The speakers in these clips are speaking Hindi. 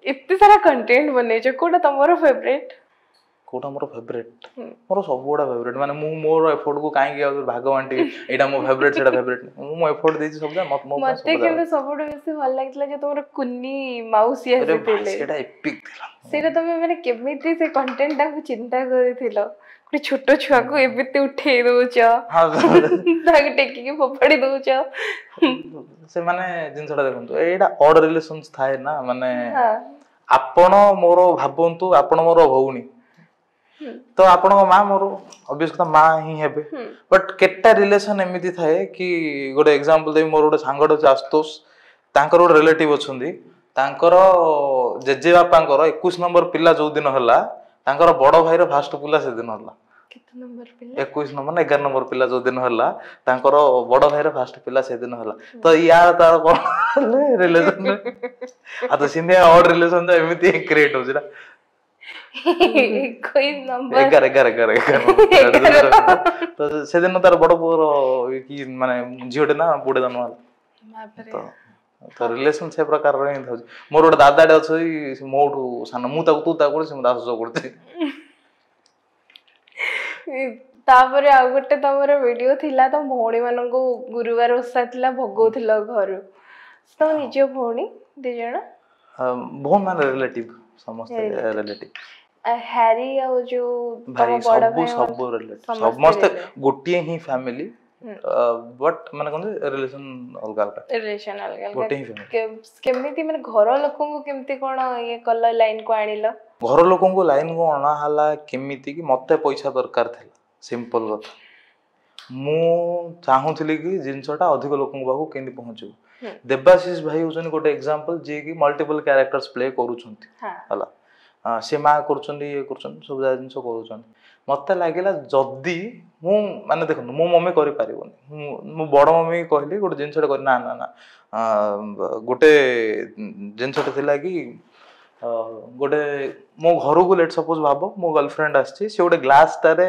इतने सारा कंटेंट बने कोटा तमरो फेवरेट कोटा मोर फेवरेट मोर सब गुड़ा फेवरेट माने मु मोर एफर्ट को काहे कि भाग बांटी एटा मो फेवरेट सेटा फेवरेट मु एफर्ट देछि सब जा मत मो मते केते सबोड बेसी भल लागतला जे तोर कुन्नी माउसी आसीथिले सेटा एपिक थिला सेटा तमे माने केमिति से कंटेंट ता चिंता करिथिलो कोइ छोटो छुआ को एबिते उठे दोछ हां ताके टेकी के फोपड़ी दोछ से माने जिनसटा देखंतु एटा ऑड रिलेशंस थाए ना माने आपण मोर भाबंतु आपण मोर भौनी तो आपण माँ मोर ऑब्वियस कथा माँ ही हेबे बट केटा रिलेशन एमिति थाए कि गोटे एग्जांपल दे मोर गोटे सांगड अछि आस्तोष तांकर गोटे रिलेटिव अछंदी तांकर जेजे बापांकर 21 नंबर पिला जो दिन हला तांकर बड़ भाईर फास्ट पिला से दिन हला केते नंबर पिला 21 नंबर 11 नंबर पिला जो दिन हला तांकर बड़ भाईर फास्ट पिला से दिन हला तो या तार कोन रिलेशन आ तो सिंधे ऑड रिलेशन तो एमिति क्रिएट हो जरा कोई नंबर 11 तो से दिन तार बड़ पुर की माने झियोटे ना बुडे दन वाला तो रिलेशन से प्रकार रे था मोर गोटे दादाडे अछि मोठू सान मु ताको तू ताको से दास जो करते तापरे आ गोटे तमरो वीडियो थिला त भौणी मानं को गुरुवार ओसा थिला भगौथिला घर तो निजो भौणी दे जणा भौण माने रिलेटिव समस्त रिलेटिव हैरी आ जो भाई सब रिलेटिव समस्त गोटिए ही फैमिली बट माने कोन रिलेशन अलग गोटे ही फैमिली केमिति माने घर लोकन को केमिति कोन ये कलर लाइन को आनिलो घर लोकन को लाइन को आना हला केमिति कि मते पैसा दरकार थिला सिंपल कथा मु चाहूथिली कि जिंसटा अधिक लोकन बाहु केंदी पहुंचो देवाशीष भाई होजन गोटे एग्जांपल जे कि मल्टीपल कैरेक्टर्स प्ले करूछंती हला से मा करूछंती ये करूछन सब जिंस करूछंती मते लागिला जदी मु माने देखो मो मम्मी करि पारिबोनी मु बड़ मम्मी कहली गोटे जिंसटा कर ना ना ना गोटे जिंसटा थिला कि गोटे मो घर को लेट सपोज भाबो मो गर्लफ्रेंड आछि से गोटे ग्लास तारे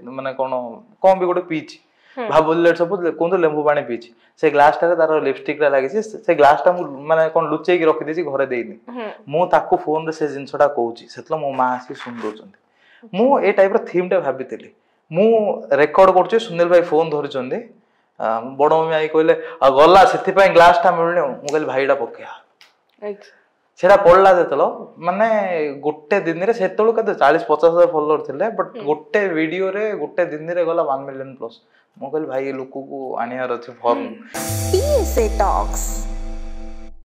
माने कोन भी गोटे पीची भाबो लेट सपोज कोन लेंबू पानी पीची से ग्लास तारे तार लिपस्टिक रा लागि से ग्लास टा माने कोन लुचै की रखि देछि घरे देइनी मो ताको फोन रे से जिंसटा कहूची सेतलो मो मां आसी सुन दोचंती मु ए टाइप रो थीम टा भाबितली मु रेकॉर्ड करछि सुनील भाई फोन धरिचंदी बड़ मम्मी आई कहले गला सेति पय ग्लास टा मिलने मु कहले भाईडा पकेया सेटा पड़ला जेतलो माने गोटे दिन रे सेतलो कते 40-50,000 फॉलोअर थिले बट गोटे वीडियो रे गोटे दिन रे गला 1 मिलियन प्लस मु कहले भाई लोक को आनियार अछि फॉर्म PSA टॉक्स